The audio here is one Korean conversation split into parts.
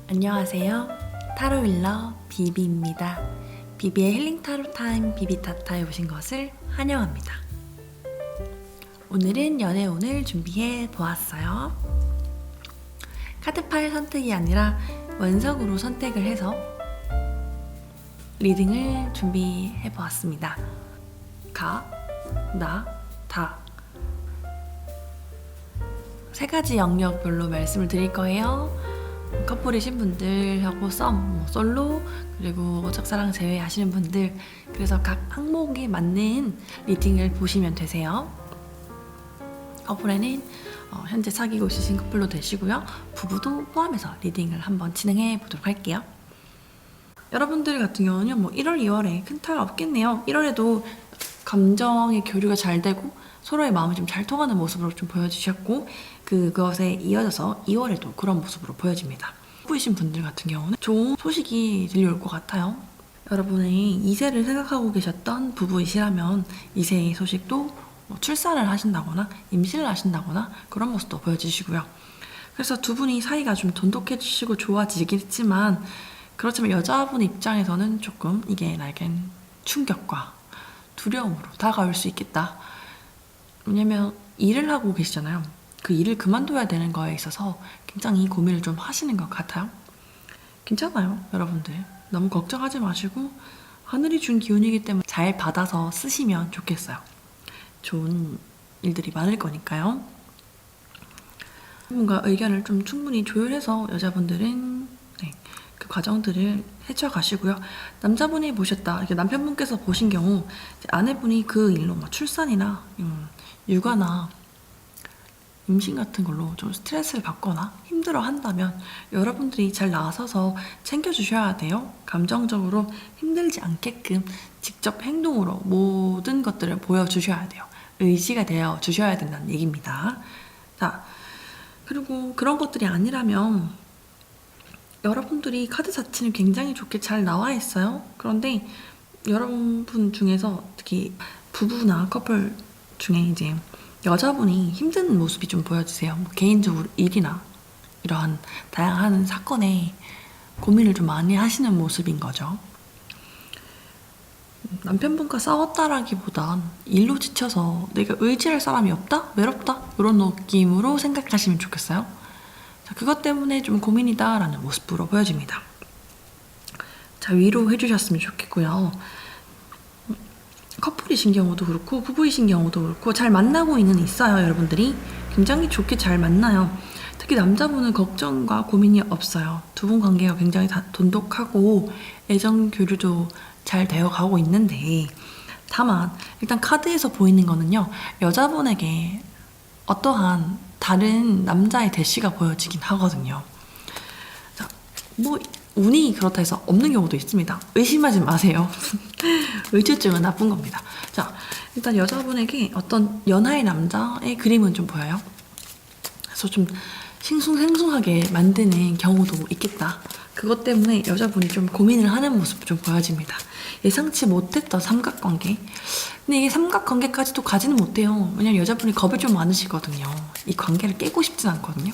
안녕하세요. 타로 힐러 비비입니다. 비비의 힐링 타로 타임 비비타타에 오신 것을 환영합니다. 오늘은 연애운을 준비해 보았어요. 카드 파일 선택이 아니라 원석으로 선택을 해서 리딩을 준비해 보았습니다. 가, 나, 다. 세 가지 영역별로 말씀을 드릴 거예요. 커플이신 분들하고 솔로, 그리고 짝사랑 제외하시는 분들, 그래서 각 항목에 맞는 리딩을 보시면 되세요. 커플에는 현재 사귀고 있으신 커플로 되시고요. 부부도 포함해서 리딩을 한번 진행해 보도록 할게요. 여러분들 같은 경우는 1월, 2월에 큰 탈 없겠네요. 1월에도 감정의 교류가 잘 되고 서로의 마음이 좀 잘 통하는 모습으로 좀 보여주셨고, 그것에 이어져서 2월에도 그런 모습으로 보여집니다. 부부이신 분들 같은 경우는 좋은 소식이 들려올 것 같아요. 여러분이 2세를 생각하고 계셨던 부부이시라면 2세의 소식도 출산을 하신다거나 임신을 하신다거나 그런 모습도 보여주시고요. 그래서 두 분이 사이가 좀 돈독해지시고 좋아지긴 했지만, 그렇지만 여자분 입장에서는 조금 이게 나에겐 충격과 두려움으로 다가올 수 있겠다. 왜냐면 일을 하고 계시잖아요. 그 일을 그만둬야 되는 거에 있어서 굉장히 고민을 좀 하시는 것 같아요. 괜찮아요, 여러분들. 너무 걱정하지 마시고 하늘이 준 기운이기 때문에 잘 받아서 쓰시면 좋겠어요. 좋은 일들이 많을 거니까요. 뭔가 의견을 좀 충분히 조율해서 여자분들은 그 과정들을 헤쳐가시고요. 남자분이 보셨다, 이렇게 남편분께서 보신 경우 아내분이 그 일로 출산이나 육아나 임신 같은 걸로 좀 스트레스를 받거나 힘들어 한다면 여러분들이 잘 나서서 챙겨주셔야 돼요. 감정적으로 힘들지 않게끔 직접 행동으로 모든 것들을 보여주셔야 돼요. 의지가 되어 주셔야 된다는 얘기입니다. 자, 그리고 그런 것들이 아니라면 여러분들이 카드 자체는 굉장히 좋게 잘 나와 있어요. 그런데 여러분 중에서 특히 부부나 커플 중에 이제 여자분이 힘든 모습이 좀 보여지세요. 개인적으로 일이나 이러한 다양한 사건에 고민을 좀 많이 하시는 모습인 거죠. 남편분과 싸웠다라기보단 일로 지쳐서 내가 의지할 사람이 없다? 외롭다? 이런 느낌으로 생각하시면 좋겠어요. 자, 그것 때문에 좀 고민이다라는 모습으로 보여집니다. 자, 위로해 주셨으면 좋겠고요. 커플이신 경우도 그렇고 부부이신 경우도 그렇고 잘 만나고 있어요. 여러분들이 굉장히 좋게 잘 만나요. 특히 남자분은 걱정과 고민이 없어요. 두 분 관계가 굉장히 돈독하고 애정 교류도 잘 되어 가고 있는데, 다만 일단 카드에서 보이는 거는요, 여자분에게 어떠한 다른 남자의 대시가 보여지긴 하거든요. 자, 운이 그렇다 해서 없는 경우도 있습니다. 의심하지 마세요. 의처증은 나쁜 겁니다. 자, 일단 여자분에게 어떤 연하의 남자의 그림은 좀 보여요. 그래서 좀 싱숭생숭하게 만드는 경우도 있겠다. 그것 때문에 여자분이 좀 고민을 하는 모습 좀 보여집니다. 예상치 못했던 삼각관계. 근데 이게 삼각관계까지도 가지는 못해요. 왜냐면 여자분이 겁이 좀 많으시거든요. 이 관계를 깨고 싶진 않거든요.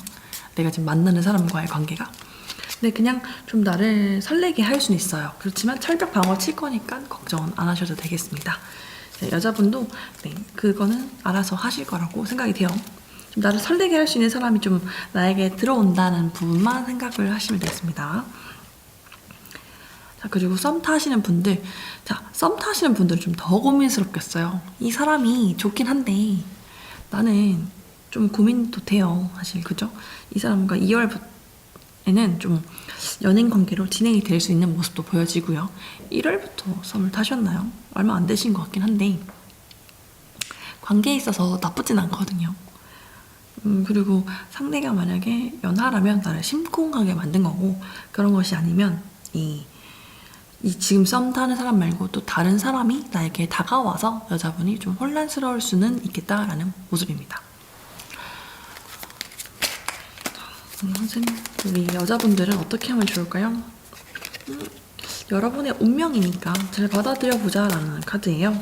내가 지금 만나는 사람과의 관계가. 근데 그냥 좀 나를 설레게 할 수는 있어요. 그렇지만 철벽 방어 칠 거니까 걱정은 안 하셔도 되겠습니다. 여자분도 그거는 알아서 하실 거라고 생각이 돼요. 좀 나를 설레게 할 수 있는 사람이 좀 나에게 들어온다는 부분만 생각을 하시면 되겠습니다. 자, 그리고 썸 타시는 분들. 자, 썸 타시는 분들은 좀 더 고민스럽겠어요. 이 사람이 좋긴 한데 나는 좀 고민도 돼요, 사실. 그죠? 이 사람과 2월에는 좀 연인 관계로 진행이 될 수 있는 모습도 보여지고요. 1월부터 썸을 타셨나요? 얼마 안 되신 것 같긴 한데 관계에 있어서 나쁘진 않거든요. 그리고 상대가 만약에 연하라면 나를 심쿵하게 만든 거고, 그런 것이 아니면 이 지금 썸 타는 사람 말고 또 다른 사람이 나에게 다가와서 여자분이 좀 혼란스러울 수는 있겠다라는 모습입니다. 선생님, 우리 여자분들은 어떻게 하면 좋을까요? 여러분의 운명이니까 잘 받아들여보자 라는 카드예요.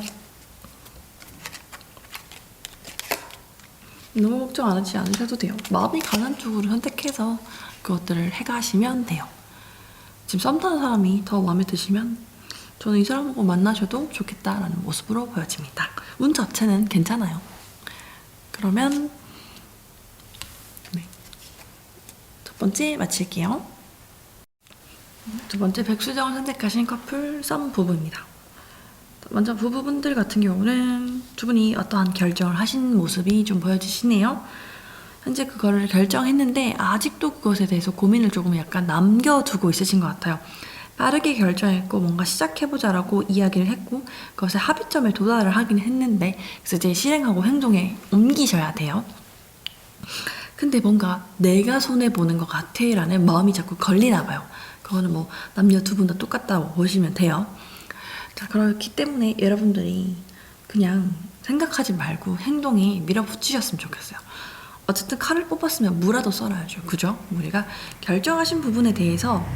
너무 걱정 안 하지 않으셔도 돼요. 마음이 강한 쪽으로 선택해서 그것들을 해가시면 돼요. 지금 썸 타는 사람이 더 마음에 드시면 저는 이 사람하고 만나셔도 좋겠다라는 모습으로 보여집니다. 운 자체는 괜찮아요. 그러면 네. 첫 번째 마칠게요. 두 번째 백수정을 선택하신 커플 썸 부부입니다. 먼저 부부분들 같은 경우는 두 분이 어떠한 결정을 하신 모습이 좀 보여지시네요. 현재 그거를 결정했는데 아직도 그것에 대해서 고민을 조금 약간 남겨두고 있으신 것 같아요. 빠르게 결정했고 뭔가 시작해보자라고 이야기를 했고 그것에 합의점에 도달을 하긴 했는데 그래서 이제 실행하고 행동에 옮기셔야 돼요. 근데 뭔가 내가 손해보는 것 같아 라는 마음이 자꾸 걸리나 봐요. 그거는 뭐 남녀 두 분 다 똑같다고 보시면 돼요. 자, 그렇기 때문에 여러분들이 그냥 생각하지 말고 행동에 밀어붙이셨으면 좋겠어요. 어쨌든 칼을 뽑았으면 무라도 썰어야죠. 그죠? 우리가 결정하신 부분에 대해서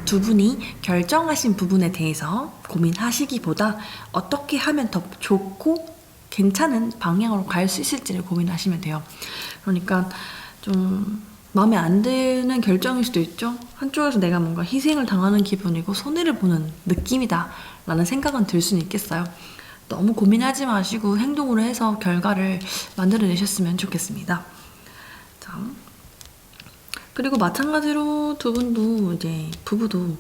두 분이 결정하신 부분에 대해서 고민하시기보다 어떻게 하면 더 좋고 괜찮은 방향으로 갈 수 있을지를 고민하시면 돼요. 그러니까 좀 마음에 안 드는 결정일 수도 있죠. 한쪽에서 내가 뭔가 희생을 당하는 기분이고 손해를 보는 느낌이다 라는 생각은 들 수는 있겠어요. 너무 고민하지 마시고 행동으로 해서 결과를 만들어내셨으면 좋겠습니다. 자, 그리고 마찬가지로 두 분도 이제 부부도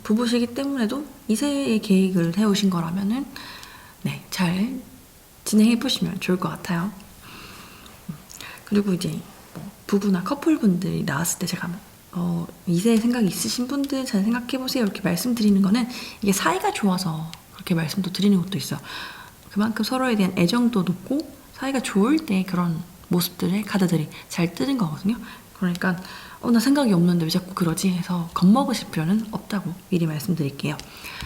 부부시기 때문에도 2세의 계획을 세우신 거라면은 네, 잘 진행해 보시면 좋을 것 같아요. 그리고 이제 부부나 커플분들이 나왔을 때 제가 2세 생각이 있으신 분들 잘 생각해 보세요 이렇게 말씀드리는 거는 이게 사이가 좋아서 그렇게 말씀도 드리는 것도 있어요. 그만큼 서로에 대한 애정도 높고 사이가 좋을 때 그런 모습들의 카드들이 잘 뜨는 거거든요. 그러니까 나 생각이 없는데 왜 자꾸 그러지 해서 겁먹으실 필요는 없다고 미리 말씀드릴게요.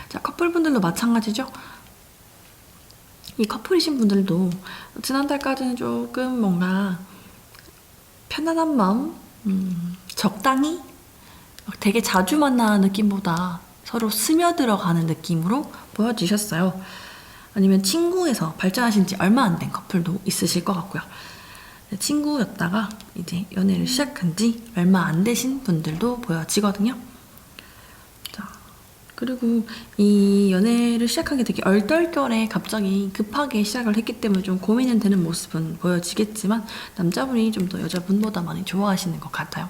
자, 커플분들도 마찬가지죠. 이 커플이신 분들도 지난달까지는 조금 뭔가 편안한 마음, 적당히 되게 자주 만나는 느낌보다 서로 스며들어가는 느낌으로 보여지셨어요. 아니면 친구에서 발전하신 지 얼마 안 된 커플도 있으실 것 같고요. 친구였다가 이제 연애를 시작한 지 얼마 안 되신 분들도 보여지거든요. 자, 그리고 이 연애를 시작한 게 되게 얼떨결에 갑자기 급하게 시작을 했기 때문에 좀 고민은 되는 모습은 보여지겠지만 남자분이 좀 더 여자분보다 많이 좋아하시는 것 같아요.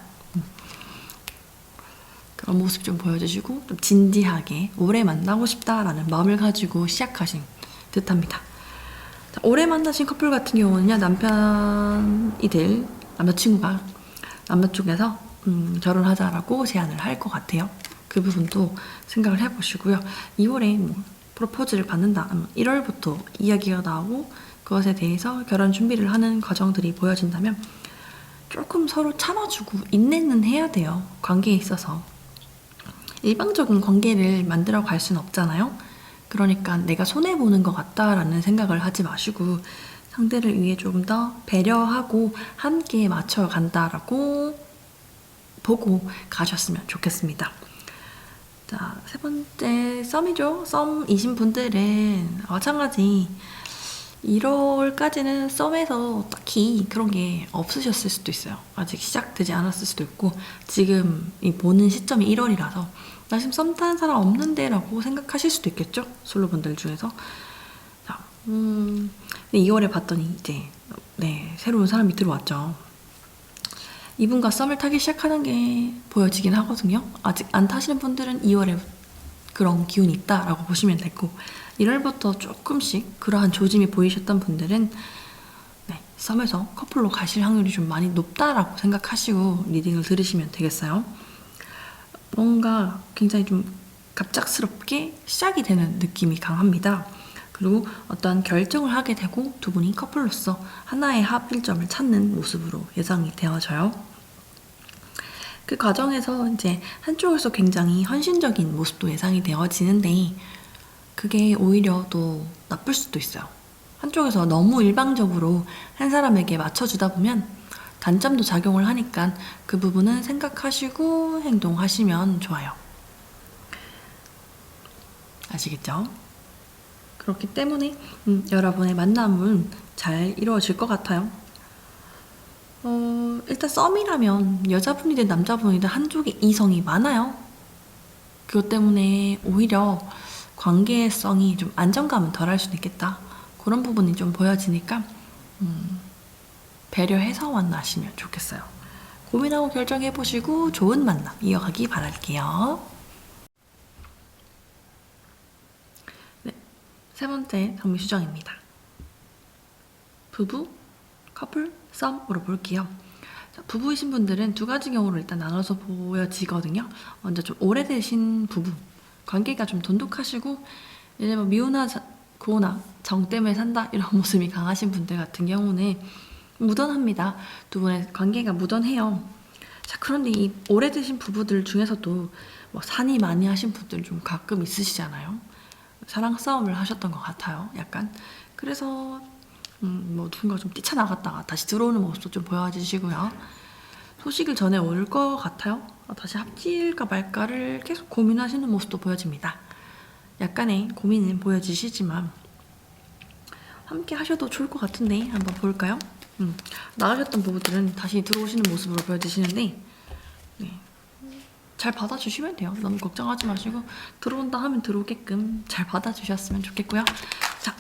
그런 모습 좀 보여주시고 좀 진지하게 오래 만나고 싶다라는 마음을 가지고 시작하신 듯합니다. 자, 오래 만나신 커플 같은 경우는요, 남자친구가 남자 쪽에서 결혼하자라고 제안을 할 것 같아요. 그 부분도 생각을 해보시고요. 2월에 뭐 프로포즈를 받는다, 1월부터 이야기가 나오고 그것에 대해서 결혼 준비를 하는 과정들이 보여진다면 조금 서로 참아주고 인내는 해야 돼요. 관계에 있어서. 일방적인 관계를 만들어 갈 수는 없잖아요. 그러니까 내가 손해보는 것 같다라는 생각을 하지 마시고 상대를 위해 조금 더 배려하고 함께 맞춰 간다라고 보고 가셨으면 좋겠습니다. 자, 세 번째 썸이죠. 썸이신 분들은 마찬가지 1월까지는 썸에서 딱히 그런 게 없으셨을 수도 있어요. 아직 시작되지 않았을 수도 있고 지금 이 보는 시점이 1월이라서 나 지금 썸 타는 사람 없는데 라고 생각하실 수도 있겠죠? 솔로분들 중에서. 자, 2월에 봤더니 이제 새로운 사람이 들어왔죠. 이분과 썸을 타기 시작하는 게 보여지긴 하거든요. 아직 안 타시는 분들은 2월에 그런 기운이 있다라고 보시면 되고 1월부터 조금씩 그러한 조짐이 보이셨던 분들은 썸에서 커플로 가실 확률이 좀 많이 높다라고 생각하시고 리딩을 들으시면 되겠어요. 뭔가 굉장히 좀 갑작스럽게 시작이 되는 느낌이 강합니다. 그리고 어떤 결정을 하게 되고 두 분이 커플로서 하나의 합일점을 찾는 모습으로 예상이 되어져요. 그 과정에서 이제 한쪽에서 굉장히 헌신적인 모습도 예상이 되어지는데 그게 오히려 또 나쁠 수도 있어요. 한쪽에서 너무 일방적으로 한 사람에게 맞춰주다 보면 단점도 작용을 하니까 그 부분은 생각하시고 행동하시면 좋아요. 아시겠죠? 그렇기 때문에 여러분의 만남은 잘 이루어질 것 같아요. 일단 썸이라면 여자분이든 남자분이든 한쪽에 이성이 많아요. 그것 때문에 오히려 관계성이 좀 안정감은 덜할 수도 있겠다. 그런 부분이 좀 보여지니까 배려해서 만나시면 좋겠어요. 고민하고 결정해보시고 좋은 만남 이어가기 바랄게요. 네, 세 번째 정미 수정입니다. 부부, 커플, 썸으로 볼게요. 자, 부부이신 분들은 두 가지 경우로 일단 나눠서 보여지거든요. 먼저 좀 오래되신 부부, 관계가 좀 돈독하시고 이제 뭐 미혼하고나 정 때문에 산다 이런 모습이 강하신 분들 같은 경우는 무던합니다. 두 분의 관계가 무던해요. 자, 그런데 이 오래되신 부부들 중에서도 뭐 산이 많이 하신 분들 좀 가끔 있으시잖아요. 사랑 싸움을 하셨던 것 같아요. 약간. 그래서 뭐 누군가 좀 뛰쳐나갔다가 다시 들어오는 모습도 좀 보여주시고요. 소식을 전해 올 것 같아요. 다시 합칠까 말까를 계속 고민하시는 모습도 보여집니다. 약간의 고민은 보여지시지만 함께 하셔도 좋을 것 같은데 한번 볼까요? 나가셨던 부부들은 다시 들어오시는 모습으로 보여지시는데 네. 잘 받아주시면 돼요. 너무 걱정하지 마시고 들어온다 하면 들어오게끔 잘 받아주셨으면 좋겠고요. 자,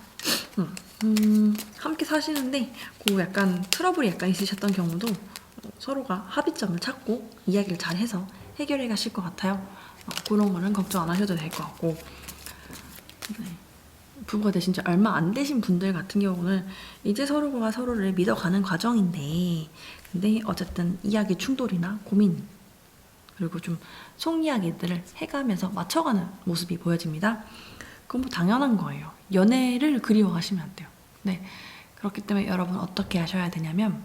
함께 사시는데 그 약간 트러블이 약간 있으셨던 경우도 서로가 합의점을 찾고 이야기를 잘 해서 해결해 가실 것 같아요. 그런 거는 걱정 안 하셔도 될 것 같고 네. 부부가 되신 지 얼마 안 되신 분들 같은 경우는 이제 서로가 서로를 믿어가는 과정인데 근데 어쨌든 이야기 충돌이나 고민 그리고 좀 속 이야기들을 해가면서 맞춰가는 모습이 보여집니다. 그건 뭐 당연한 거예요. 연애를 그리워하시면 안 돼요. 네. 그렇기 때문에 여러분 어떻게 하셔야 되냐면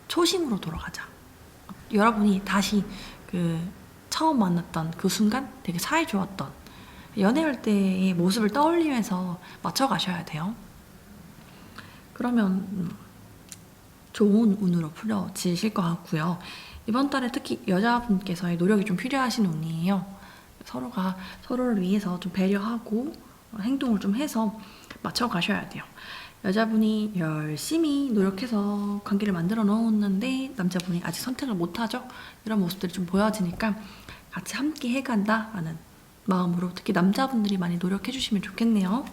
초심으로 돌아가자. 여러분이 다시 그 처음 만났던 그 순간 되게 사이좋았던 연애할 때의 모습을 떠올리면서 맞춰가셔야 돼요. 그러면 좋은 운으로 풀어지실 것 같고요. 이번 달에 특히 여자분께서의 노력이 좀 필요하신 운이에요. 서로가 서로를 위해서 좀 배려하고 행동을 좀 해서 맞춰가셔야 돼요. 여자분이 열심히 노력해서 관계를 만들어 놓았는데 남자분이 아직 선택을 못하죠? 이런 모습들이 좀 보여지니까 같이 함께 해간다 라는 마음으로 특히 남자분들이 많이 노력해 주시면 좋겠네요.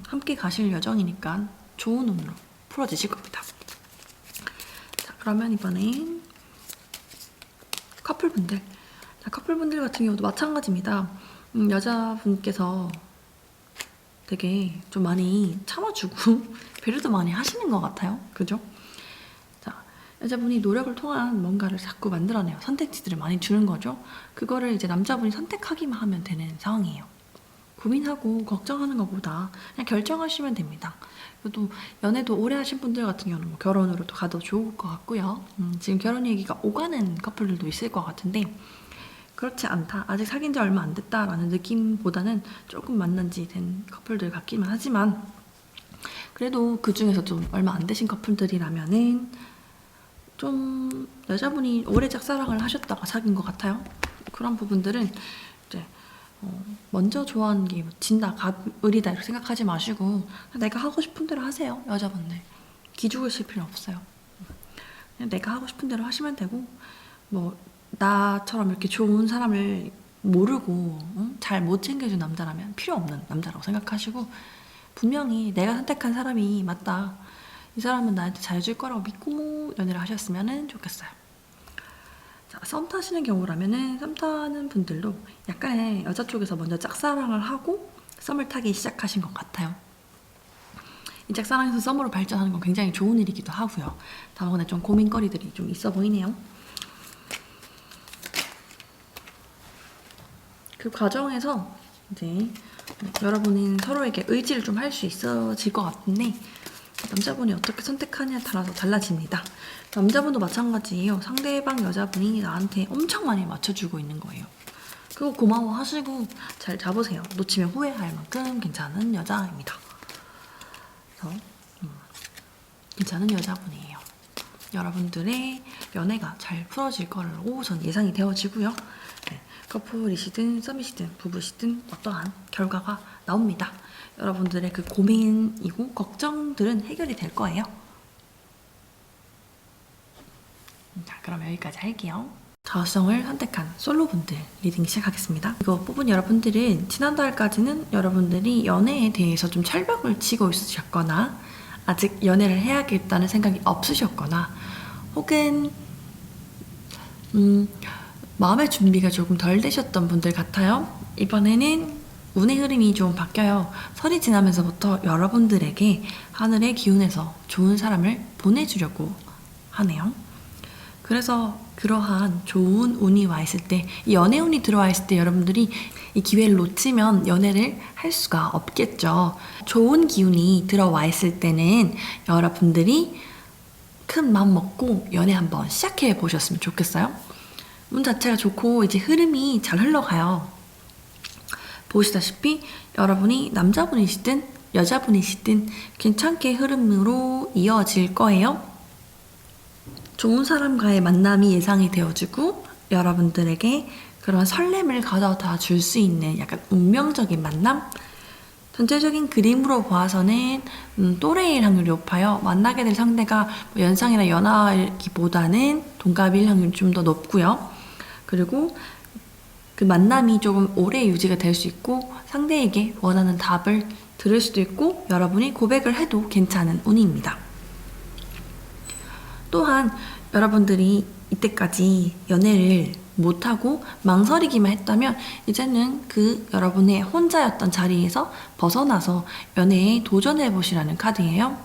함께 가실 예정이니까 좋은 운으로 풀어지실 겁니다. 자, 그러면 이번엔 커플분들. 자, 커플분들 같은 경우도 마찬가지입니다. 여자분께서 되게 좀 많이 참아주고 배려도 많이 하시는 것 같아요. 그죠? 자, 여자분이 노력을 통한 뭔가를 자꾸 만들어내요. 선택지들을 많이 주는 거죠. 그거를 이제 남자분이 선택하기만 하면 되는 상황이에요. 고민하고 걱정하는 것보다 그냥 결정하시면 됩니다. 또 연애도 오래 하신 분들 같은 경우는 뭐 결혼으로도 가도 좋을 것 같고요. 지금 결혼 얘기가 오가는 커플들도 있을 것 같은데 그렇지 않다. 아직 사귄 지 얼마 안 됐다라는 느낌보다는 조금 만난 지 된 커플들 같기만 하지만 그래도 그 중에서 좀 얼마 안 되신 커플들이라면은 좀 여자분이 오래 짝사랑을 하셨다가 사귄 것 같아요. 그런 부분들은 이제 먼저 좋아하는 게 진다, 을이다 이렇게 생각하지 마시고 내가 하고 싶은 대로 하세요. 여자분들 기죽으실 필요 없어요. 그냥 내가 하고 싶은 대로 하시면 되고 뭐 나처럼 이렇게 좋은 사람을 모르고 잘 못 챙겨준 남자라면 필요 없는 남자라고 생각하시고 분명히 내가 선택한 사람이 맞다. 이 사람은 나한테 잘해줄 거라고 믿고 연애를 하셨으면 좋겠어요. 자, 썸 타시는 경우라면은 썸 타는 분들도 약간의 여자 쪽에서 먼저 짝사랑을 하고 썸을 타기 시작하신 것 같아요. 이 짝사랑에서 썸으로 발전하는 건 굉장히 좋은 일이기도 하고요. 다만 좀 고민거리들이 좀 있어 보이네요. 그 과정에서 이제 여러분은 서로에게 의지를 좀 할 수 있어질 것 같은데 남자분이 어떻게 선택하냐에 따라서 달라집니다. 남자분도 마찬가지예요. 상대방 여자분이 나한테 엄청 많이 맞춰주고 있는 거예요. 그거 고마워하시고 잘 잡으세요. 놓치면 후회할 만큼 괜찮은 여자입니다. 그래서 괜찮은 여자분이에요. 여러분들의 연애가 잘 풀어질 거라고 전 예상이 되어지고요. 네, 커플이시든 썸이시든 부부시든 어떠한 결과가 나옵니다. 여러분들의 그 고민이고 걱정들은 해결이 될 거예요. 자, 그럼 여기까지 할게요. 저성을 선택한 솔로분들 리딩 시작하겠습니다. 이거 뽑은 여러분들은 지난달까지는 여러분들이 연애에 대해서 좀 철벽을 치고 있으셨거나 아직 연애를 해야겠다는 생각이 없으셨거나 혹은 마음의 준비가 조금 덜 되셨던 분들 같아요. 이번에는 운의 흐름이 좀 바뀌어요. 설이 지나면서부터 여러분들에게 하늘의 기운에서 좋은 사람을 보내주려고 하네요. 그래서 그러한 좋은 운이 와 있을 때, 이 연애 운이 들어와 있을 때 여러분들이 이 기회를 놓치면 연애를 할 수가 없겠죠. 좋은 기운이 들어와 있을 때는 여러분들이 큰 마음 먹고 연애 한번 시작해 보셨으면 좋겠어요. 운 자체가 좋고 이제 흐름이 잘 흘러가요. 보시다시피 여러분이 남자분이시든 여자분이시든 괜찮게 흐름으로 이어질 거예요. 좋은 사람과의 만남이 예상이 되어지고 여러분들에게 그런 설렘을 가져다 줄 수 있는 약간 운명적인 만남? 전체적인 그림으로 보아서는 또래일 확률이 높아요. 만나게 될 상대가 연상이나 연하기보다는 동갑일 확률이 좀 더 높고요. 그리고 그 만남이 조금 오래 유지가 될 수 있고 상대에게 원하는 답을 들을 수도 있고 여러분이 고백을 해도 괜찮은 운입니다. 또한 여러분들이 이때까지 연애를 못하고 망설이기만 했다면 이제는 그 여러분의 혼자였던 자리에서 벗어나서 연애에 도전해보시라는 카드예요.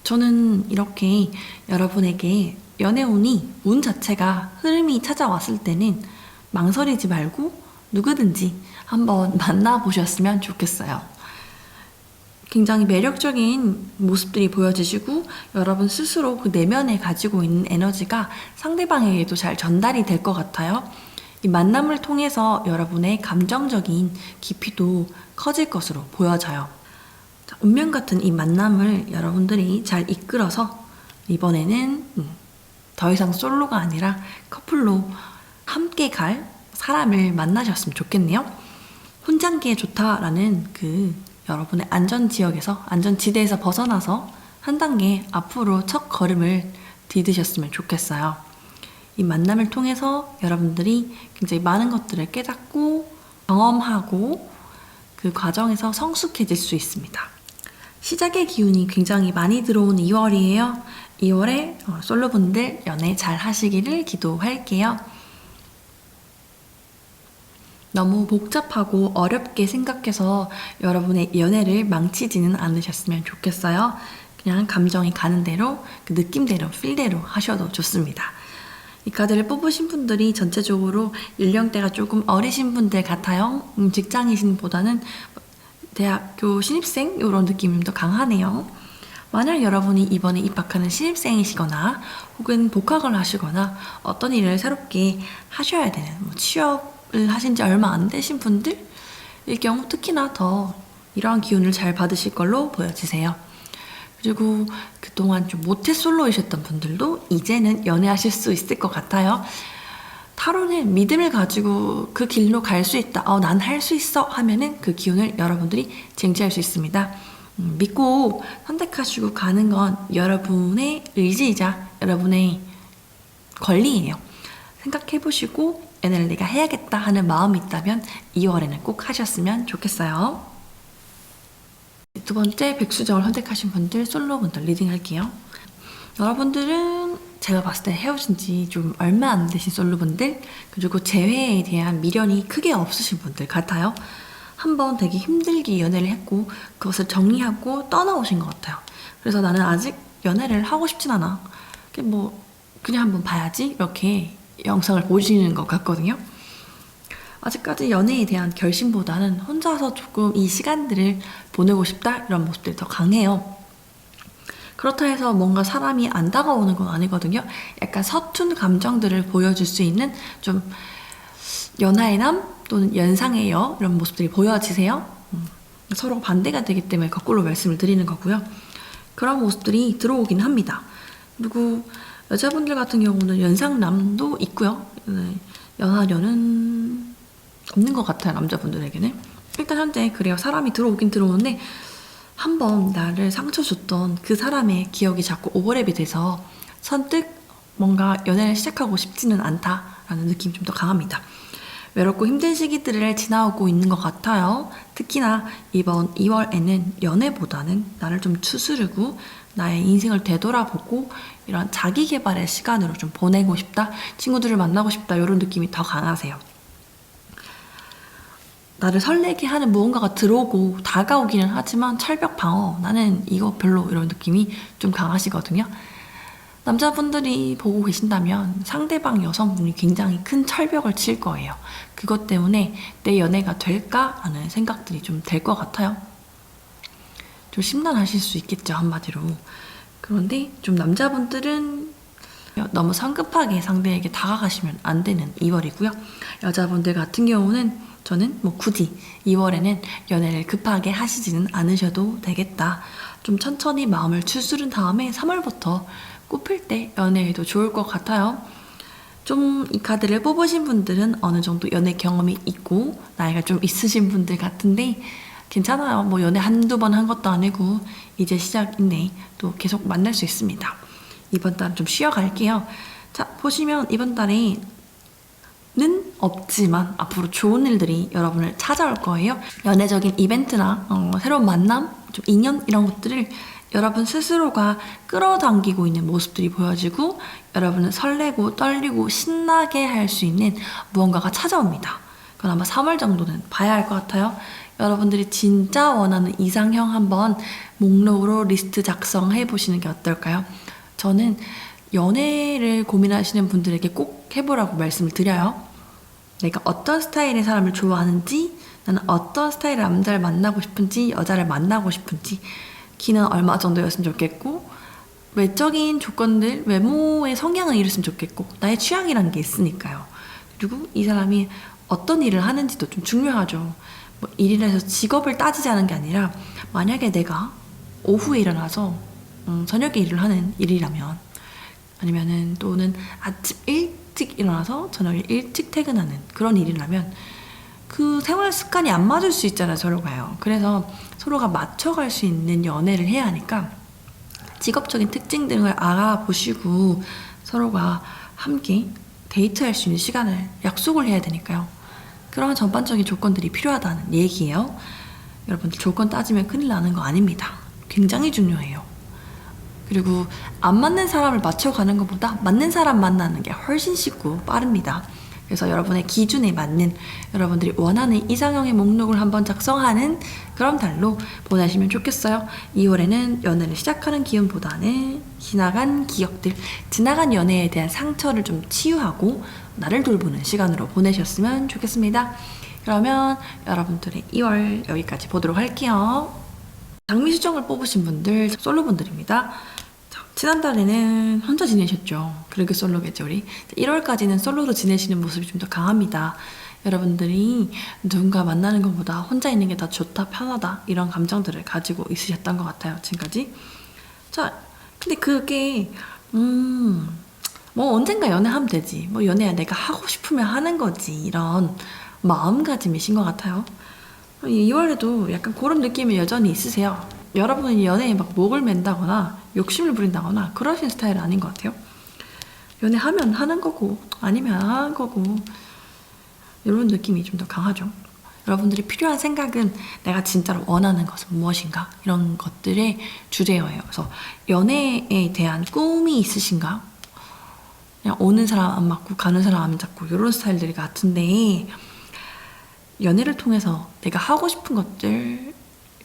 저는 이렇게 여러분에게 연애운이 운 자체가 흐름이 찾아왔을 때는 망설이지 말고 누구든지 한번 만나보셨으면 좋겠어요. 굉장히 매력적인 모습들이 보여지시고 여러분 스스로 그 내면에 가지고 있는 에너지가 상대방에게도 잘 전달이 될 것 같아요. 이 만남을 통해서 여러분의 감정적인 깊이도 커질 것으로 보여져요. 자, 운명 같은 이 만남을 여러분들이 잘 이끌어서 이번에는 더 이상 솔로가 아니라 커플로 함께 갈 사람을 만나셨으면 좋겠네요. 혼자기에 좋다라는 그 여러분의 안전지역에서, 안전지대에서 벗어나서 한 단계 앞으로 첫 걸음을 디디셨으면 좋겠어요. 이 만남을 통해서 여러분들이 굉장히 많은 것들을 깨닫고 경험하고 그 과정에서 성숙해질 수 있습니다. 시작의 기운이 굉장히 많이 들어온 2월이에요. 2월에 솔로분들 연애 잘 하시기를 기도할게요. 너무 복잡하고 어렵게 생각해서 여러분의 연애를 망치지는 않으셨으면 좋겠어요. 그냥 감정이 가는 대로, 그 느낌대로, 필대로 하셔도 좋습니다. 이 카드를 뽑으신 분들이 전체적으로 연령대가 조금 어리신 분들 같아요. 직장이신 보다는 대학교 신입생 이런 느낌이 더 강하네요. 만약 여러분이 이번에 입학하는 신입생이시거나 혹은 복학을 하시거나 어떤 일을 새롭게 하셔야 되는 취업을 하신 지 얼마 안 되신 분들일 경우 특히나 더 이러한 기운을 잘 받으실 걸로 보여지세요. 그리고 그동안 좀 모태솔로이셨던 분들도 이제는 연애하실 수 있을 것 같아요. 타로는 믿음을 가지고 그 길로 갈 수 있다. 난 할 수 있어 하면은 그 기운을 여러분들이 쟁취할 수 있습니다. 믿고 선택하시고 가는 건 여러분의 의지이자 여러분의 권리예요. 생각해보시고 연애를 내가 해야겠다 하는 마음이 있다면 2월에는 꼭 하셨으면 좋겠어요. 두 번째 백수정을 선택하신 분들, 솔로분들 리딩할게요. 여러분들은 제가 봤을 때 헤어진 지 좀 얼마 안 되신 솔로분들, 그리고 재회에 대한 미련이 크게 없으신 분들 같아요. 한번 되게 힘들게 연애를 했고 그것을 정리하고 떠나오신 것 같아요. 그래서 나는 아직 연애를 하고 싶진 않아. 그냥 한번 봐야지 이렇게 영상을 보시는 것 같거든요. 아직까지 연애에 대한 결심보다는 혼자서 조금 이 시간들을 보내고 싶다 이런 모습들이 더 강해요. 그렇다 해서 뭔가 사람이 안 다가오는 건 아니거든요. 약간 서툰 감정들을 보여줄 수 있는 좀 연하의 남 또는 연상의 여 이런 모습들이 보여지세요. 서로 반대가 되기 때문에 거꾸로 말씀을 드리는 거고요. 그런 모습들이 들어오긴 합니다. 그리고 여자분들 같은 경우는 연상남도 있고요. 연하녀는 없는 것 같아요. 남자분들에게는. 일단 현재 그래요. 사람이 들어오긴 들어오는데 한번 나를 상처 줬던 그 사람의 기억이 자꾸 오버랩이 돼서 선뜻 뭔가 연애를 시작하고 싶지는 않다라는 느낌이 좀 더 강합니다. 외롭고 힘든 시기들을 지나오고 있는 것 같아요. 특히나 이번 2월에는 연애보다는 나를 좀 추스르고 나의 인생을 되돌아보고 이런 자기 개발의 시간으로 좀 보내고 싶다, 친구들을 만나고 싶다, 이런 느낌이 더 강하세요. 나를 설레게 하는 무언가가 들어오고 다가오기는 하지만 철벽 방어, 나는 이거 별로, 이런 느낌이 좀 강하시거든요. 남자분들이 보고 계신다면 상대방 여성분이 굉장히 큰 철벽을 칠 거예요. 그것 때문에 내 연애가 될까 하는 생각들이 좀 될 것 같아요. 좀 심란하실 수 있겠죠, 한마디로. 그런데 좀 남자분들은 너무 성급하게 상대에게 다가가시면 안 되는 2월이고요. 여자분들 같은 경우는 저는 뭐 굳이 2월에는 연애를 급하게 하시지는 않으셔도 되겠다. 좀 천천히 마음을 추스른 다음에 3월부터 꽃필 때 연애해도 좋을 것 같아요. 좀 이 카드를 뽑으신 분들은 어느 정도 연애 경험이 있고 나이가 좀 있으신 분들 같은데 괜찮아요. 뭐 연애 한두 번 한 것도 아니고 이제 시작인데 또 계속 만날 수 있습니다. 이번 달은 좀 쉬어갈게요. 자, 보시면 이번 달에 는 없지만 앞으로 좋은 일들이 여러분을 찾아올 거예요. 연애적인 이벤트나 새로운 만남, 좀 인연 이런 것들을 여러분 스스로가 끌어당기고 있는 모습들이 보여지고 여러분은 설레고 떨리고 신나게 할 수 있는 무언가가 찾아옵니다. 그건 아마 3월 정도는 봐야 할 것 같아요. 여러분들이 진짜 원하는 이상형 한번 목록으로 리스트 작성해 보시는 게 어떨까요? 저는 연애를 고민하시는 분들에게 꼭 해보라고 말씀을 드려요. 내가 어떤 스타일의 사람을 좋아하는지, 나는 어떤 스타일의 남자를 만나고 싶은지, 여자를 만나고 싶은지, 키는 얼마 정도였으면 좋겠고, 외적인 조건들, 외모의 성향은 이랬으면 좋겠고, 나의 취향이라는 게 있으니까요. 그리고 이 사람이 어떤 일을 하는지도 좀 중요하죠. 뭐 일이라서 직업을 따지자는 게 아니라, 만약에 내가 오후에 일어나서 저녁에 일을 하는 일이라면, 아니면은 또는 아침 일찍 일어나서 저녁에 일찍 퇴근하는 그런 일이라면 그 생활 습관이 안 맞을 수 있잖아요, 서로가요. 그래서 서로가 맞춰갈 수 있는 연애를 해야 하니까 직업적인 특징 등을 알아보시고 서로가 함께 데이트할 수 있는 시간을 약속을 해야 되니까요. 그런 전반적인 조건들이 필요하다는 얘기예요. 여러분들 조건 따지면 큰일 나는 거 아닙니다. 굉장히 중요해요. 그리고 안 맞는 사람을 맞춰가는 것보다 맞는 사람 만나는 게 훨씬 쉽고 빠릅니다. 그래서 여러분의 기준에 맞는, 여러분들이 원하는 이상형의 목록을 한번 작성하는 그런 달로 보내시면 좋겠어요. 2월에는 연애를 시작하는 기운보다는 지나간 기억들, 지나간 연애에 대한 상처를 좀 치유하고 나를 돌보는 시간으로 보내셨으면 좋겠습니다. 그러면 여러분들의 2월 여기까지 보도록 할게요. 장미수정을 뽑으신 분들, 솔로분들입니다. 지난달에는 혼자 지내셨죠. 그러게 솔로겠죠, 우리. 1월까지는 솔로로 지내시는 모습이 좀 더 강합니다. 여러분들이 누군가 만나는 것보다 혼자 있는 게 더 좋다, 편하다, 이런 감정들을 가지고 있으셨던 것 같아요, 지금까지. 자, 근데 그게, 뭐 언젠가 연애하면 되지. 뭐 연애야 내가 하고 싶으면 하는 거지. 이런 마음가짐이신 것 같아요. 2월에도 약간 그런 느낌이 여전히 있으세요. 여러분이 연애에 막 목을 맨다거나 욕심을 부린다거나 그러신 스타일은 아닌 것 같아요. 연애하면 하는 거고 아니면 안 하는 거고 이런 느낌이 좀 더 강하죠. 여러분들이 필요한 생각은 내가 진짜로 원하는 것은 무엇인가, 이런 것들의 주제예요. 그래서 연애에 대한 꿈이 있으신가? 그냥 오는 사람 안 맞고 가는 사람 안 잡고 이런 스타일들이 같은데, 연애를 통해서 내가 하고 싶은 것들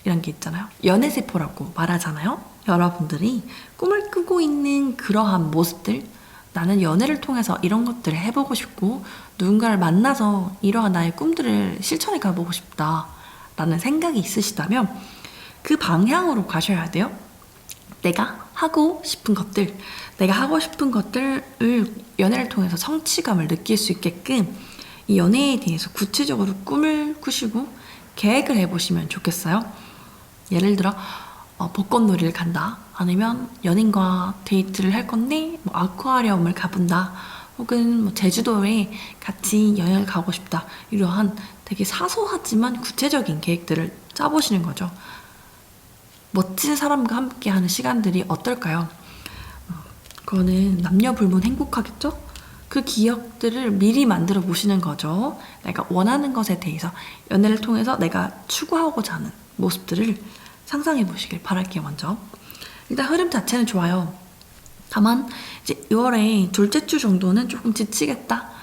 이란 게 있잖아요. 연애세포라고 말하잖아요. 여러분들이 꿈을 꾸고 있는 그러한 모습들, 나는 연애를 통해서 이런 것들을 해보고 싶고 누군가를 만나서 이러한 나의 꿈들을 실천해 가보고 싶다 라는 생각이 있으시다면 그 방향으로 가셔야 돼요. 내가 하고 싶은 것들, 내가 하고 싶은 것들을 연애를 통해서 성취감을 느낄 수 있게끔 이 연애에 대해서 구체적으로 꿈을 꾸시고 계획을 해보시면 좋겠어요. 예를 들어 벚꽃놀이를 간다, 아니면 연인과 데이트를 할 건데 뭐 아쿠아리움을 가본다, 혹은 뭐 제주도에 같이 여행을 가고 싶다, 이러한 되게 사소하지만 구체적인 계획들을 짜보시는 거죠. 멋진 사람과 함께하는 시간들이 어떨까요? 그거는 남녀 불문 행복하겠죠? 그 기억들을 미리 만들어 보시는 거죠. 내가 원하는 것에 대해서 연애를 통해서 내가 추구하고자 하는 모습들을 상상해 보시길 바랄게요, 먼저. 일단 흐름 자체는 좋아요. 다만 이제 2월에 둘째 주 정도는 조금 지치겠다.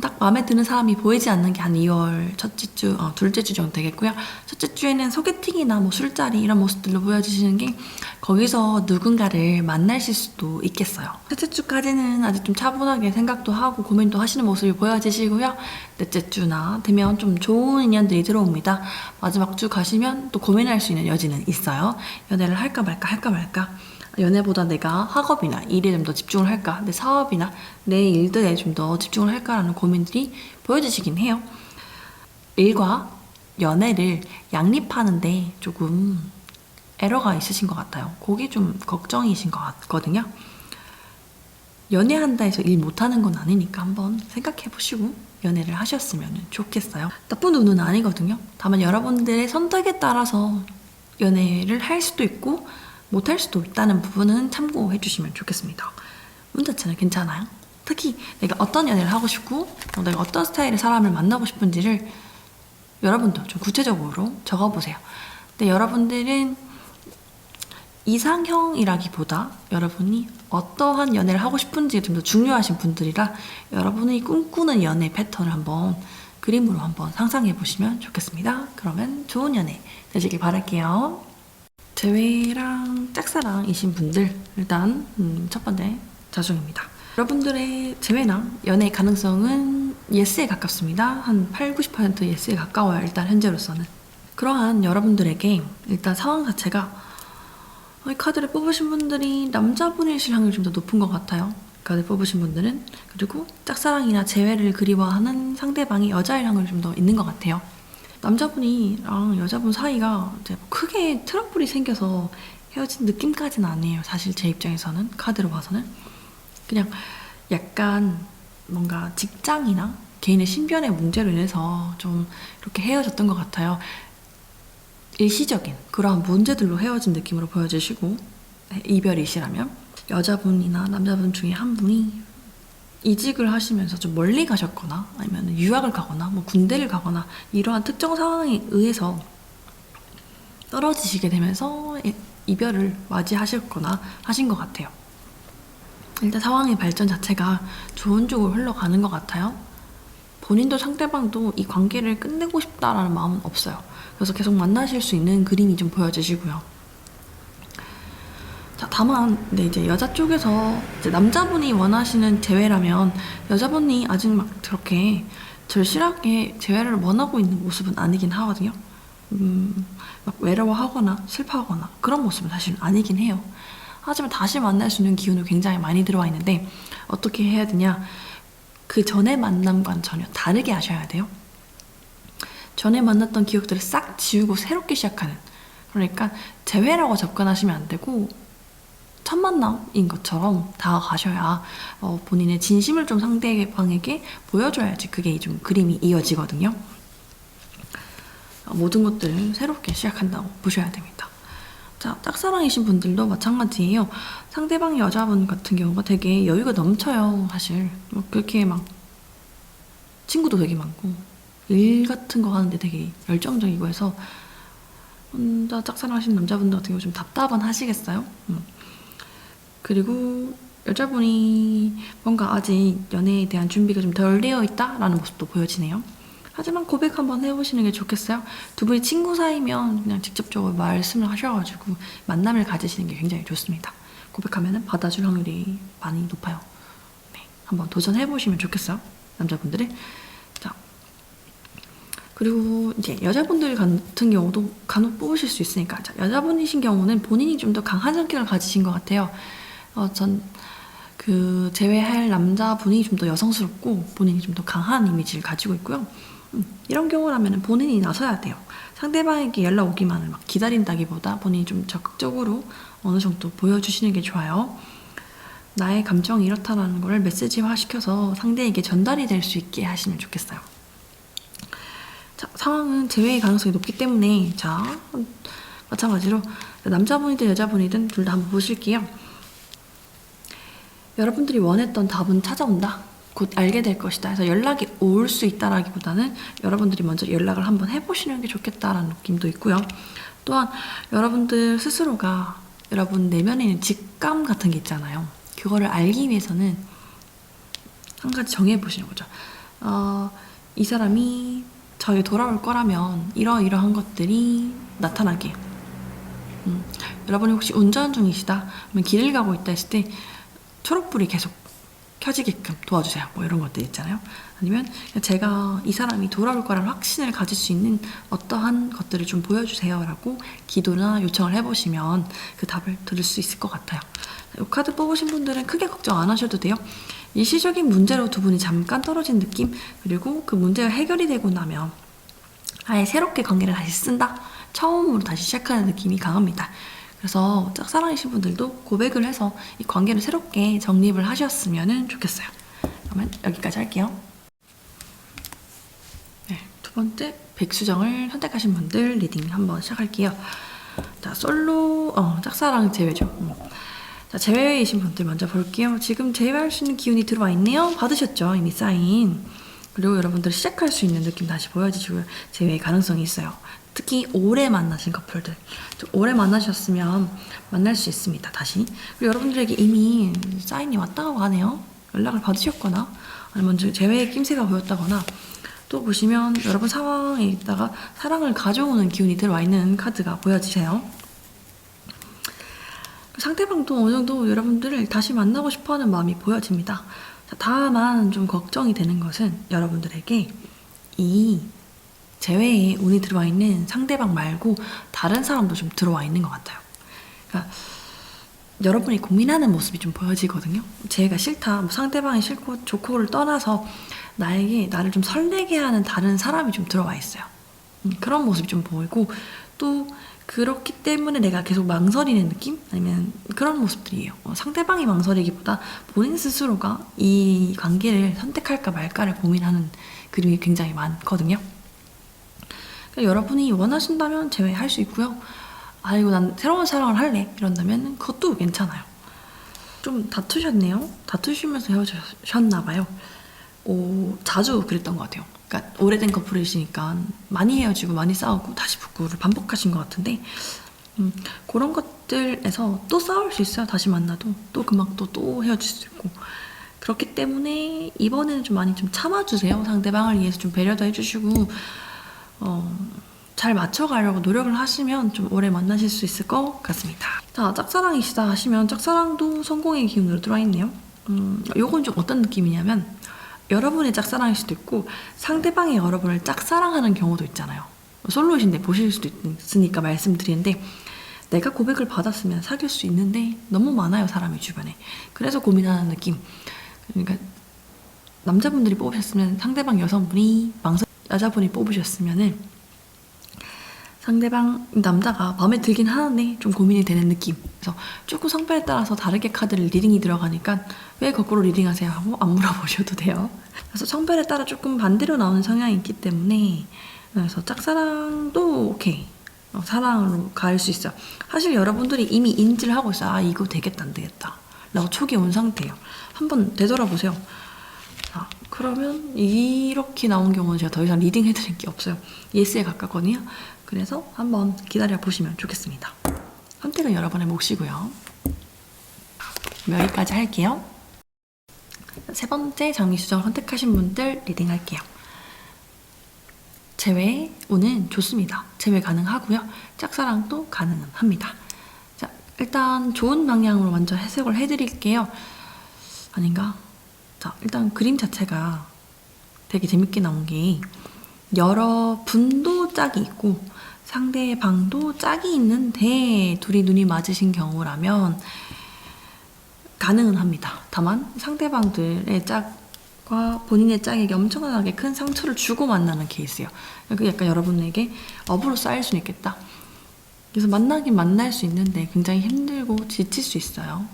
딱 마음에 드는 사람이 보이지 않는 게 한 2월 첫째 주, 둘째 주 정도 되겠고요. 첫째 주에는 소개팅이나 뭐 술자리 이런 모습들로 보여주시는 게 거기서 누군가를 만나실 수도 있겠어요. 첫째 주까지는 아직 좀 차분하게 생각도 하고 고민도 하시는 모습이 보여지시고요. 넷째 주나 되면 좀 좋은 인연들이 들어옵니다. 마지막 주 가시면 또 고민할 수 있는 여지는 있어요. 연애를 할까 말까 할까 말까. 연애보다 내가 학업이나 일에 좀 더 집중을 할까, 내 사업이나 내 일들에 좀 더 집중을 할까라는 고민들이 보여지시긴 해요. 일과 연애를 양립하는데 조금 에러가 있으신 것 같아요. 그게 좀 걱정이신 것 같거든요. 연애한다 해서 일 못하는 건 아니니까 한번 생각해 보시고 연애를 하셨으면 좋겠어요. 나쁜 운은 아니거든요. 다만 여러분들의 선택에 따라서 연애를 할 수도 있고 못할 수도 있다는 부분은 참고해 주시면 좋겠습니다. 운 자체는 괜찮아요. 특히 내가 어떤 연애를 하고 싶고 내가 어떤 스타일의 사람을 만나고 싶은지를 여러분도 좀 구체적으로 적어보세요. 근데 여러분들은 이상형이라기보다 여러분이 어떠한 연애를 하고 싶은지 좀 더 중요하신 분들이라 여러분이 꿈꾸는 연애 패턴을 한번 그림으로 한번 상상해 보시면 좋겠습니다. 그러면 좋은 연애 되시길 바랄게요. 재회랑 짝사랑이신 분들 일단 첫 번째 자중입니다. 여러분들의 재회나 연애 가능성은 예스에 가깝습니다. 한 8, 90% 예스에 가까워요. 일단 현재로서는. 그러한 여러분들에게 일단 상황 자체가 이 카드를 뽑으신 분들이 남자분이실 확률이 좀 더 높은 것 같아요. 카드 뽑으신 분들은. 그리고 짝사랑이나 재회를 그리워하는 상대방이 여자일 확률이 좀 더 있는 것 같아요. 남자분이랑 여자분 사이가 이제 크게 트러블이 생겨서 헤어진 느낌까지는 아니에요. 사실 제 입장에서는 카드로 봐서는 그냥 약간 뭔가 직장이나 개인의 신변의 문제로 인해서 좀 이렇게 헤어졌던 것 같아요. 일시적인 그러한 문제들로 헤어진 느낌으로 보여지시고 이별이시라면 여자분이나 남자분 중에 한 분이 이직을 하시면서 좀 멀리 가셨거나 아니면 유학을 가거나 뭐 군대를 가거나 이러한 특정 상황에 의해서 떨어지시게 되면서 이별을 맞이하셨거나 하신 것 같아요. 일단 상황의 발전 자체가 좋은 쪽으로 흘러가는 것 같아요. 본인도 상대방도 이 관계를 끝내고 싶다라는 마음은 없어요. 그래서 계속 만나실 수 있는 그림이 좀 보여지시고요. 자, 다만 근데 이제 여자 쪽에서 이제 남자분이 원하시는 재회라면 여자분이 아직 막 그렇게 절실하게 재회를 원하고 있는 모습은 아니긴 하거든요. 막 외로워하거나 슬퍼하거나 그런 모습은 사실 아니긴 해요. 하지만 다시 만날 수 있는 기운이 굉장히 많이 들어와 있는데 어떻게 해야 되냐? 그 전에 만남과는 전혀 다르게 하셔야 돼요. 전에 만났던 기억들을 싹 지우고 새롭게 시작하는, 그러니까 재회라고 접근하시면 안 되고 첫 만남인 것처럼 다가가셔야 본인의 진심을 좀 상대방에게 보여줘야지 그게 좀 그림이 이어지거든요. 모든 것들을 새롭게 시작한다고 보셔야 됩니다. 자, 짝사랑이신 분들도 마찬가지예요. 상대방 여자분 같은 경우가 되게 여유가 넘쳐요. 사실 뭐 그렇게 막 친구도 되게 많고 일 같은 거 하는데 되게 열정적이고 해서 혼자 짝사랑하시는 남자분들 같은 경우 좀 답답은 하시겠어요? 그리고 여자분이 뭔가 아직 연애에 대한 준비가 좀 덜 되어 있다라는 모습도 보여지네요. 하지만 고백 한번 해보시는 게 좋겠어요. 두 분이 친구 사이면 그냥 직접적으로 말씀을 하셔가지고 만남을 가지시는 게 굉장히 좋습니다. 고백하면 받아줄 확률이 많이 높아요. 네, 한번 도전해보시면 좋겠어요. 남자분들은. 자, 그리고 이제 여자분들 같은 경우도 간혹 뽑으실 수 있으니까 자, 여자분이신 경우는 본인이 좀 더 강한 성격을 가지신 것 같아요. 전 그 제외할 남자분이 좀 더 여성스럽고 본인이 좀 더 강한 이미지를 가지고 있고요. 이런 경우라면 본인이 나서야 돼요. 상대방에게 연락 오기만을 막 기다린다기보다 본인이 좀 적극적으로 어느 정도 보여주시는 게 좋아요. 나의 감정이 이렇다라는 걸 메시지화 시켜서 상대에게 전달이 될 수 있게 하시면 좋겠어요. 자, 상황은 재회의 가능성이 높기 때문에 자, 마찬가지로 남자분이든 여자분이든 둘 다 한번 보실게요. 여러분들이 원했던 답은 찾아온다. 곧 알게 될 것이다. 해서 연락이 올 수 있다라기보다는 여러분들이 먼저 연락을 한번 해보시는 게 좋겠다라는 느낌도 있고요. 또한 여러분들 스스로가 여러분 내면에 있는 직감 같은 게 있잖아요. 그거를 알기 위해서는 한 가지 정해보시는 거죠. 이 사람이 저에게 돌아올 거라면 이러이러한 것들이 나타나게. 여러분이 혹시 운전 중이시다, 그러면 길을 가고 있다 했을 때 초록불이 계속 켜지게끔 도와주세요. 뭐 이런 것들 있잖아요. 아니면 제가 이 사람이 돌아올 거라는 확신을 가질 수 있는 어떠한 것들을 좀 보여주세요 라고 기도나 요청을 해보시면 그 답을 들을 수 있을 것 같아요. 이 카드 뽑으신 분들은 크게 걱정 안 하셔도 돼요. 일시적인 문제로 두 분이 잠깐 떨어진 느낌, 그리고 그 문제가 해결이 되고 나면 아예 새롭게 관계를 다시 쓴다, 처음으로 다시 시작하는 느낌이 강합니다. 그래서 짝사랑이신 분들도 고백을 해서 이 관계를 새롭게 정립을 하셨으면 좋겠어요. 그러면 여기까지 할게요. 네, 두 번째 백수정을 선택하신 분들 리딩 한번 시작할게요. 자, 솔로 짝사랑 제외죠. 자, 제외이신 분들 먼저 볼게요. 지금 제외할 수 있는 기운이 들어와 있네요. 받으셨죠? 이미 사인. 그리고 여러분들 시작할 수 있는 느낌 다시 보여주시고요. 제외의 가능성이 있어요. 특히 오래 만나신 커플들, 오래 만나셨으면 만날 수 있습니다. 다시. 그리고 여러분들에게 이미 사인이 왔다고 하네요. 연락을 받으셨거나 아니면 제외의 낌새가 보였다거나, 또 보시면 여러분 상황에 있다가 사랑을 가져오는 기운이 들어와 있는 카드가 보여지세요. 상대방도 어느 정도 여러분들을 다시 만나고 싶어하는 마음이 보여집니다. 다만 좀 걱정이 되는 것은 여러분들에게 이 제외에 운이 들어와 있는 상대방 말고 다른 사람도 좀 들어와 있는 것 같아요. 그러니까 여러분이 고민하는 모습이 좀 보여지거든요. 제가 싫다, 뭐 상대방이 싫고 좋고를 떠나서 나를 좀 설레게 하는 다른 사람이 좀 들어와 있어요. 그런 모습이 좀 보이고, 또 그렇기 때문에 내가 계속 망설이는 느낌? 아니면 그런 모습들이에요. 상대방이 망설이기보다 본인 스스로가 이 관계를 선택할까 말까를 고민하는 그림이 굉장히 많거든요. 그러니까 여러분이 원하신다면 제외할 수 있고요. 이거 난 새로운 사랑을 할래 이런다면 그것도 괜찮아요. 좀 다투셨네요. 다투시면서 헤어지셨나봐요. 자주 그랬던 것 같아요. 그러니까 오래된 커플이시니까 많이 헤어지고 많이 싸우고 다시 복구를 반복하신 것 같은데, 그런 것들에서 또 싸울 수 있어요. 다시 만나도 또 금방 또 헤어질 수 있고. 그렇기 때문에 이번에는 좀 많이 좀 참아주세요. 상대방을 위해서 좀 배려도 해주시고 잘 맞춰가려고 노력을 하시면 좀 오래 만나실 수 있을 것 같습니다. 자, 짝사랑이시다 하시면 짝사랑도 성공의 기운으로 들어와 있네요. 요건 좀 어떤 느낌이냐면, 여러분의 짝사랑일 수도 있고 상대방이 여러분을 짝사랑하는 경우도 있잖아요. 솔로이신데 보실 수도 있으니까 말씀드리는데, 내가 고백을 받았으면 사귈 수 있는데 너무 많아요, 사람이 주변에. 그래서 고민하는 느낌. 그러니까 남자분들이 뽑으셨으면 상대방 여성분이 여자분이 뽑으셨으면은 상대방 남자가 마음에 들긴 하는데 좀 고민이 되는 느낌. 그래서 조금 성별에 따라서 다르게 카드를 리딩이 들어가니까 왜 거꾸로 리딩하세요 하고 안 물어보셔도 돼요. 그래서 성별에 따라 조금 반대로 나오는 성향이 있기 때문에, 그래서 짝사랑도 오케이, 사랑으로 갈 수 있어요. 사실 여러분들이 이미 인지를 하고 있어요. 이거 되겠다 안 되겠다 라고 촉이 온 상태예요. 한번 되돌아보세요. 자, 그러면 이렇게 나온 경우는 제가 더 이상 리딩 해드릴 게 없어요. 예스에 가깝거든요. 그래서 한번 기다려 보시면 좋겠습니다. 선택은 여러분의 몫이고요. 여기까지 할게요. 세 번째 장미 수정을 선택하신 분들 리딩 할게요. 제외 운은 좋습니다. 제외 가능하고요. 짝사랑도 가능합니다. 자, 일단 좋은 방향으로 먼저 해석을 해드릴게요. 아닌가? 자, 일단 그림 자체가 되게 재밌게 나온 게, 여러 분도 짝이 있고 상대방도 짝이 있는데 둘이 눈이 맞으신 경우라면 가능은 합니다. 다만 상대방들의 짝과 본인의 짝에게 엄청나게 큰 상처를 주고 만나는 케이스예요. 그게 약간 여러분에게 업으로 쌓일 수는 있겠다. 그래서 만나긴 만날 수 있는데 굉장히 힘들고 지칠 수 있어요.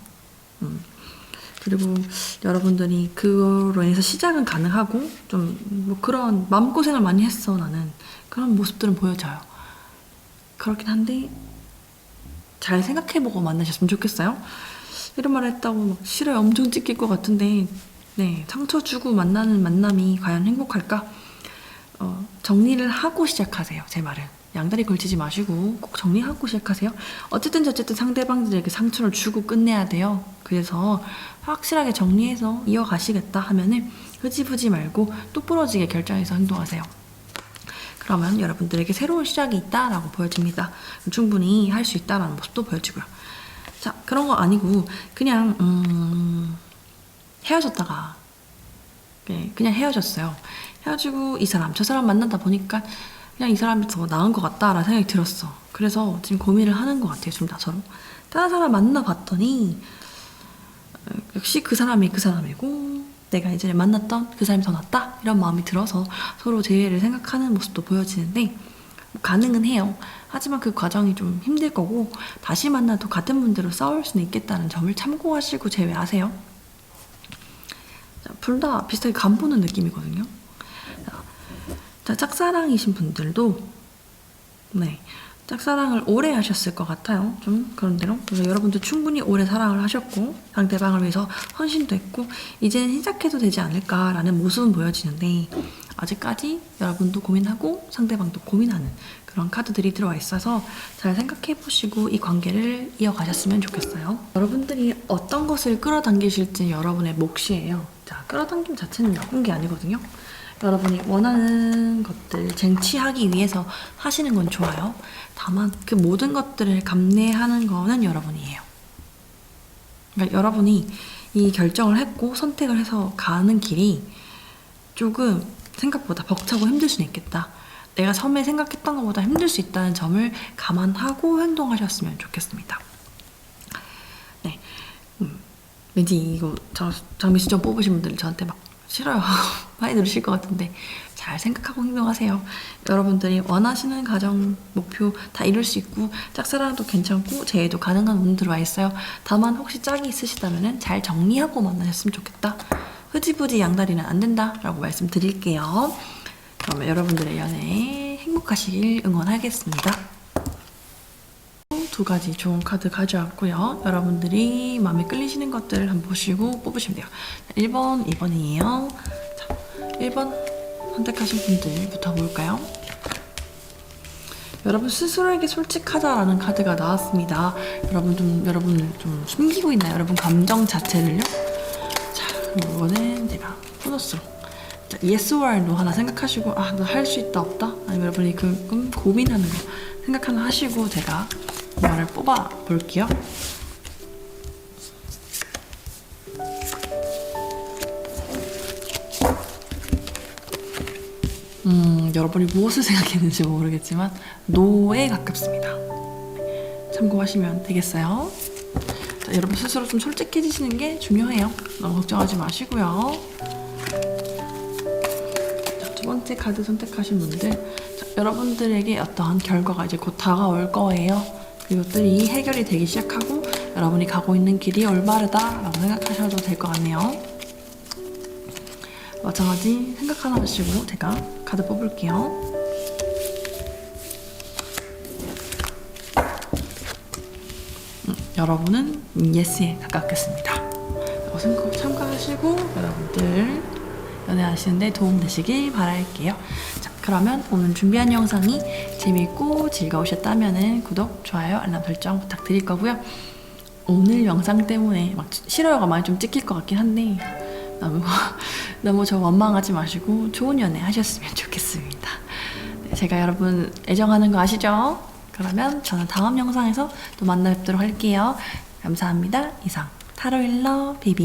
그리고 여러분들이 그거로 인해서 시작은 가능하고 좀 뭐 그런 마음고생을 많이 했어 나는, 그런 모습들은 보여져요. 그렇긴 한데 잘 생각해보고 만나셨으면 좋겠어요. 이런 말을 했다고 막 싫어요. 엄청 찢길 것 같은데, 네, 상처 주고 만나는 만남이 과연 행복할까? 정리를 하고 시작하세요. 제 말은. 양다리 걸치지 마시고 꼭 정리하고 시작하세요. 어쨌든 저쨌든 상대방들에게 상처를 주고 끝내야 돼요. 그래서 확실하게 정리해서 이어가시겠다 하면은 흐지부지 말고 똑부러지게 결정해서 행동하세요. 그러면 여러분들에게 새로운 시작이 있다라고 보여집니다. 충분히 할 수 있다라는 모습도 보여지고요. 자, 그런 거 아니고 그냥 헤어졌다가 그냥 헤어졌어요. 헤어지고 이 사람 저 사람 만나다 보니까 그냥 이 사람이 더 나은 것 같다라는 생각이 들었어. 그래서 지금 고민을 하는 것 같아요. 좀 나처럼. 다른 사람 만나봤더니 역시 그 사람이 그 사람이고 내가 예전에 만났던 그 사람이 더 낫다 이런 마음이 들어서 서로 재회를 생각하는 모습도 보여지는데 가능은 해요. 하지만 그 과정이 좀 힘들 거고 다시 만나도 같은 문제로 싸울 수는 있겠다는 점을 참고하시고 재회하세요. 둘 다 비슷하게 간 보는 느낌이거든요. 자, 짝사랑이신 분들도 네, 짝사랑을 오래 하셨을 것 같아요. 좀 그런 대로. 그래서 여러분도 충분히 오래 사랑을 하셨고 상대방을 위해서 헌신도 했고 이제는 시작해도 되지 않을까라는 모습은 보여지는데 아직까지 여러분도 고민하고 상대방도 고민하는 그런 카드들이 들어와 있어서 잘 생각해보시고 이 관계를 이어가셨으면 좋겠어요. 여러분들이 어떤 것을 끌어당기실지 여러분의 몫이에요. 자, 끌어당김 자체는 나쁜 게 아니거든요. 여러분이 원하는 것들 쟁취하기 위해서 하시는 건 좋아요. 다만 그 모든 것들을 감내하는 거는 여러분이에요. 그러니까 여러분이 이 결정을 했고 선택을 해서 가는 길이 조금 생각보다 벅차고 힘들 수는 있겠다. 내가 처음에 생각했던 것보다 힘들 수 있다는 점을 감안하고 행동하셨으면 좋겠습니다. 네, 왠지 이거 장미수정 뽑으신 분들 저한테 막 싫어요. 많이 들으실 것 같은데 잘 생각하고 행동하세요. 여러분들이 원하시는 가정 목표 다 이룰 수 있고 짝사랑도 괜찮고 재회도 가능한 운 들어와 있어요. 다만 혹시 짝이 있으시다면 잘 정리하고 만나셨으면 좋겠다. 흐지부지 양다리는 안 된다 라고 말씀드릴게요. 그러면 여러분들의 연애 행복하시길 응원하겠습니다. 두 가지 좋은 카드 가져왔고요. 여러분들이 마음에 끌리시는 것들을 한번 보시고 뽑으시면 돼요. 1번, 2번이에요. 자, 1번 선택하신 분들부터 볼까요? 여러분 스스로에게 솔직하자라는 카드가 나왔습니다. 여러분을 좀 숨기고 있나요? 여러분 감정 자체를요? 자, 이거는 제가 보너스로 yes or no 하나 생각하시고 아, 나 할 수 있다 없다? 아니면 여러분이 그 고민하는 거 생각하나 하시고 제가 이거를 뽑아 볼게요. 여러분이 무엇을 생각했는지 모르겠지만 노에 가깝습니다. 참고하시면 되겠어요. 자, 여러분 스스로 좀 솔직해지시는 게 중요해요. 너무 걱정하지 마시고요. 자, 두 번째 카드 선택하신 분들 자, 여러분들에게 어떠한 결과가 이제 곧 다가올 거예요. 이것들이 해결이 되기 시작하고 여러분이 가고 있는 길이 올바르다라고 생각하셔도 될 것 같네요. 마찬가지 생각 하나 하시고 제가 카드 뽑을게요. 여러분은 예스에 가깝겠습니다. 참가하시고 여러분들 연애하시는데 도움되시길 바랄게요. 자, 그러면 오늘 준비한 영상이 재밌고 즐거우셨다면 구독, 좋아요, 알람 설정 부탁드릴 거고요. 오늘 영상 때문에 막 싫어요가 많이 좀 찍힐 것 같긴 한데 너무 저 원망하지 마시고 좋은 연애 하셨으면 좋겠습니다. 네, 제가 여러분 애정하는 거 아시죠? 그러면 저는 다음 영상에서 또 만나 뵙도록 할게요. 감사합니다. 이상 타로일러 비비